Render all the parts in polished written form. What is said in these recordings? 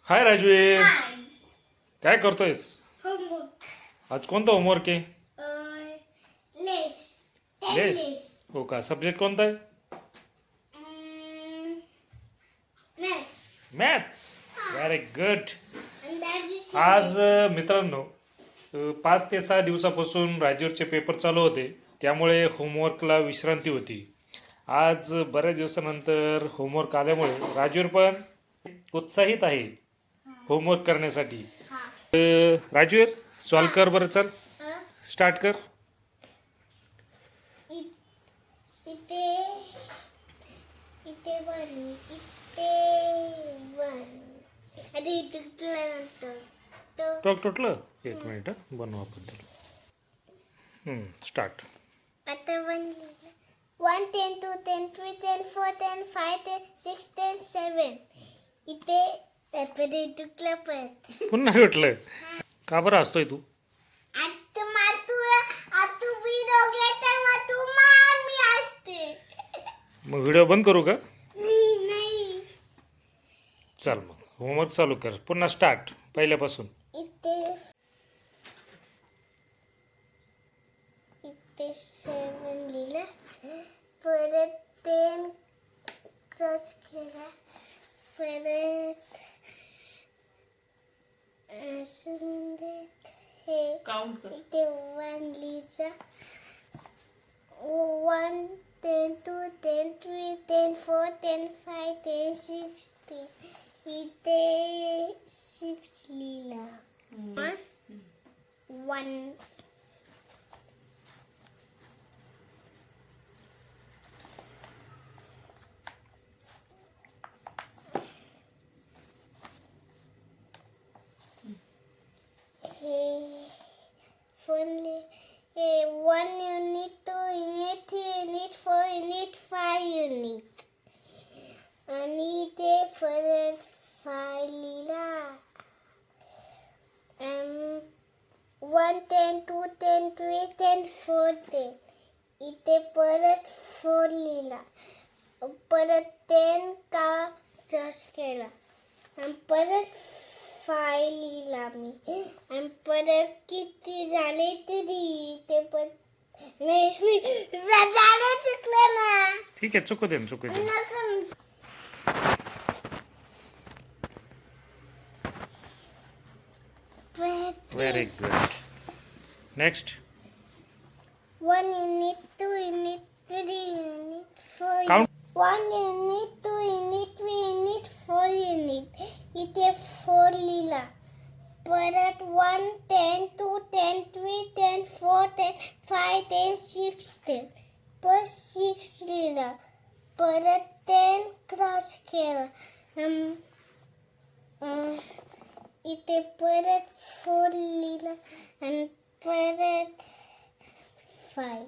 हाय Rajveer, Hi. काय करतोयस? Homework. आज कोणता होमवर्क आहे? List. ले 10 list. हो का? सब्जेक्ट कोणता आहे? Next. Maths. Very good. And that you see आज next. मित्रांनो 5 ते 6 दिवसापासून राजवीरचे पेपर चालू होते, त्यामुळे होमवर्कला विश्रांती होती. आज बऱ्याच दिवसानंतर होमवर्क आल्यामुळे राजवीर पण उत्साहित आहे होमवर्क करण्यासाठी. हा. राजवीर सॉल्व कर बरं, चल स्टार्ट कर. इथे इथे वन इथे वन आणि इथे नंतर तो टॉक तुटलं एक मिनिट बनवू आपण त्याला. स्टार्ट. आता 1 10 2 10 3 10 4 10 5 10 6 10 7 इथे त्यामध्ये तुटलं पण पुन्हा तुटलं का बरं असतोय तू? आता मातू आता व्हिडिओ घेता मग तू मामी असते मग व्हिडिओ बंद करू का? नाही चल मग होमवर्क चालू कर, पुन्हा स्टार्ट पहिल्यापासून. इथे इथे 7 लिहिलं परत 10 क्रॉस केला परत हे काउंट कर. इथे 1 लिहायचा 1 10 2 10 3 10 4 10 5 10 6 10 इथे 6 लिहिला 1 हे 1 unit 2 unit 3 unit 4 unit 5 unit आणि ते परत 5 लिहिला 1 10 2 10 3 10 4 10 इथे परत 4 लिहिला परत 10 का क्रॉस केला आणि परत 5 लिहिला मी आणि परत किती झाले तरी ते पण नाही झालं चुकलं ना ठीक आहे, चुकू दे चुकू दे. Very good. Next. 1 unit 2 unit 3 unit 4 Count. 1 unit 2 unit 3 unit 4 unit इथे 4 लिहिला परत 1 10 2 10 3 10 4 10 5 10 6 10 परत 6 लिहिला परत 10 क्रॉस केला इथे परत 4 लिहिला आणि परत 5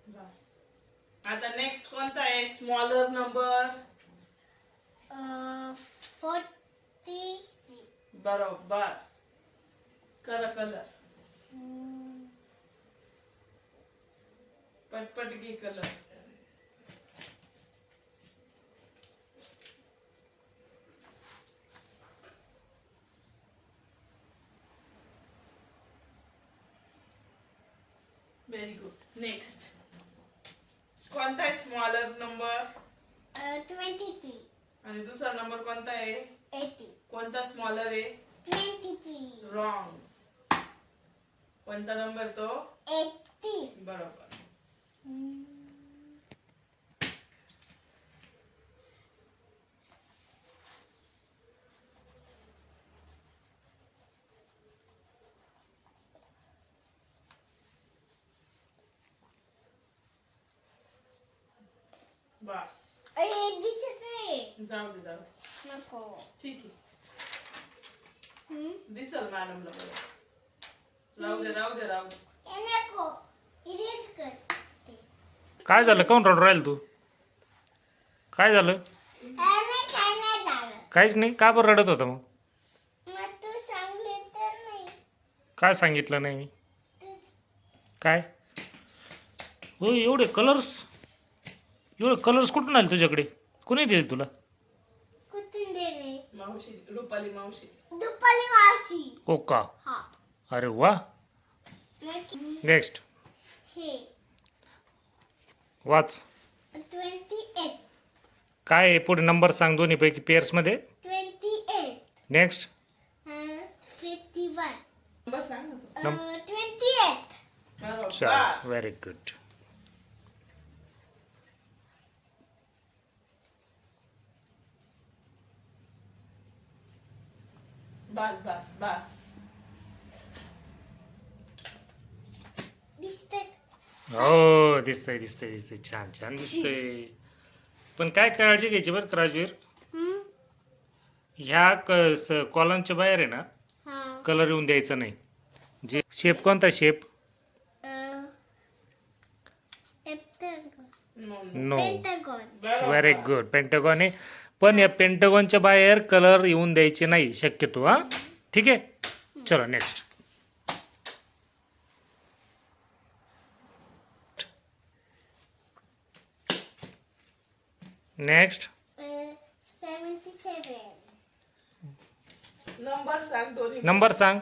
बस. आता नेक्स्ट कोणता आहे? Smaller number. 46 बरोबर. कलर पटपट घे कलर. Very good. नेक्स्ट कोणता आहे? Smaller number. 23 आणि दुसरा नंबर कोणता आहे? 80 कोणता स्मॉलर आहे? 23 रॉंग. कोणता नंबर तो? 80 बरोबर. बस. दिसत नाही जाऊ दे. नको ठीक आहे. दिसल मॅडमला बरोबर. राहू दे. नको इरेज कर काय झालं काऊन रडू राहील तू काय झालं काय नाही झालं. काहीच नाही का बरं रडत होता मग मग तू सांगले तर नाही. काय सांगितलं नाही मी तूच काय हो एवढे कलर्स कुठून आले तुझ्याकडे कोणी दिले तुला कुठून दिले? मावशी रुपाली मावशी. दुपारी वाशी. हो का हा. अरे वा मग नेक्स्ट हे वाच 28. काय आहे पुढे नंबर सांग दोन्हीपैकी पेअर्समध्ये 28. नेक्स्ट 51. नंबर सांग ना तू. 28. बरोबर. चल व्हेरी गुड बस बस बस. दिसतंय? हो दिसतंय छान छान दिसतंय पण काय काळजी घ्यायची बरं का राजवीर हम्म. ह्या कॉलमच्या बाहेर आहे ना हा. कलर येऊन द्यायचा नाही जे शेप कोणता shape no no. No pentagon. Very good pentagon आहे पण या पेंटागॉनच्या बाहेर कलर येऊन द्यायचे नाही शक्यतो हा ठीक आहे चलो नेक्स्ट नेक्स्ट 77. नंबर सांग दोन्ही. नंबर सांग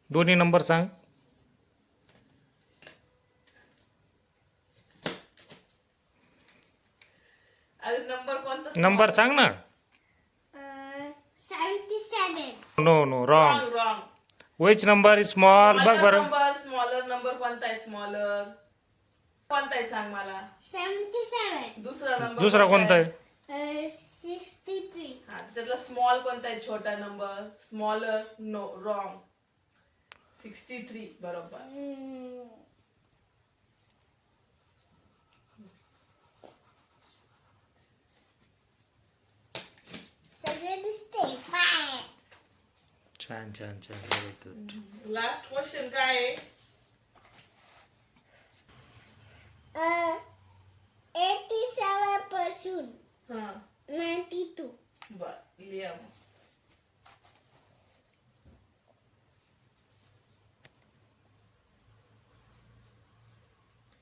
दोन्ही नंबर सांग अरे नंबर कोणता? नंबर सांग ना 77. No no wrong wrong wrong. Which number is small बघ बरं नंबर स्मॉलर नंबर कोणता आहे स्मॉलर कोणता आहे सांग मला. 77. दुसरा नंबर दुसरा कोणता आहे 63. हा त्यातला स्मॉल कोणता आहे छोटा नंबर स्मॉलर नो रॉंग. 63 बरोबर. सगळे दिसते. 5. छान छान छान व्हेरी गुड लास्ट क्वेश्चन काय आहे? 87 पासून हा 92. बर लिहा मग.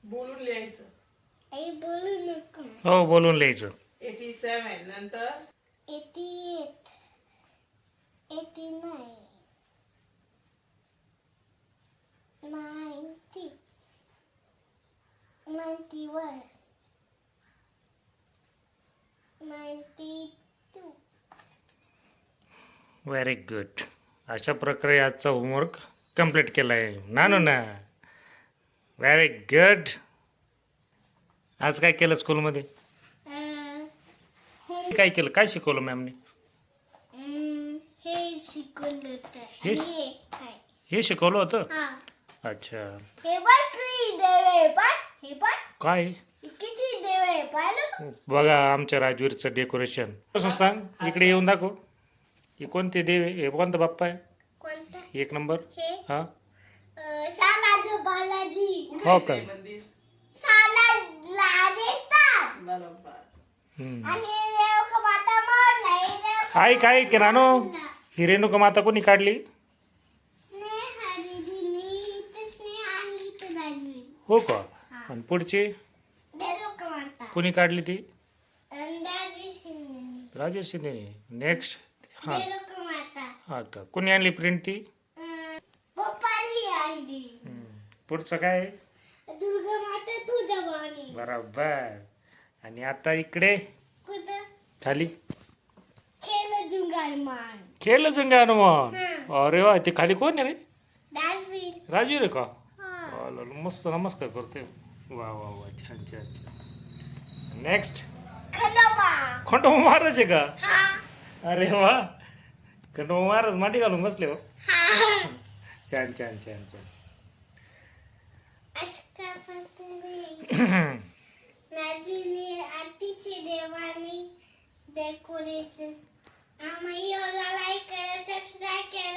बोलून लिहायचं. आई बोलू नको. हो बोलून लिहायचं 87 नंतर 88. 89. 90. 91. 92. व्हेरी गुड अशा प्रकारे आजचा होमवर्क कम्प्लीट केला आहे ना व्हेरी गुड आज काय केलं स्कूलमध्ये काय केलं काय शिकवलं मॅमने हे शिकवलं होतं. हे आणि हे काय? हे शिकवलं होतं हा. अच्छा हे बघ किती देव आहे पाय. हे पाय. काय हे किती देव आहे पाहिलं? बघा आमच्या राजवीरचं डेकोरेशन कसं सांग इकडे येऊन दाखव हे कोणते देव आहे हे कोणता बाप्पा आहे कोणतं? एक नंबर हे हा सालाचं बालाजी. कुठे हो आहे काय? ते मंदिर? साला राजस्थान. बरोबर. हम्म. आणि रेणुका माता मारला. काय किराणो ही रेणुका माता कोणी काढली स्नेहा दीदीने तर स्नेहा आणली तर राजवी. हो का आणि पुढची रेणुका माता. कोणी काढली ती आणि राजवी सिंह. राजेश शिंदे नेक्स्ट हां रेणुका माता. हा का कोणी आणली प्रिंट ती पप्पानी आणली. पुढचं काय आहे? दुर्गा माता तुळजाभवानी. बरोबर आणि आता इकडे कुठं? खाली खेळ जुंगारमान. खेळलं चंगा हनुमान हं. अरे वा ते खाली कोण आहे रे राजवी. राजू रे का हा. अला, मस्त नमस्कार करते वा वा वा छान छान छान नेक्स्ट खंडोबा. खंडोबा महाराज आहे का हा. अरे वा खंडोबा महाराज माटी घालून बसले हो हा. छान छान छान छान अशका पत्नी. राजूने अतिशय देवानी डेकोरेशन. आम्ही लाईक करा सबस्क्राईब करा.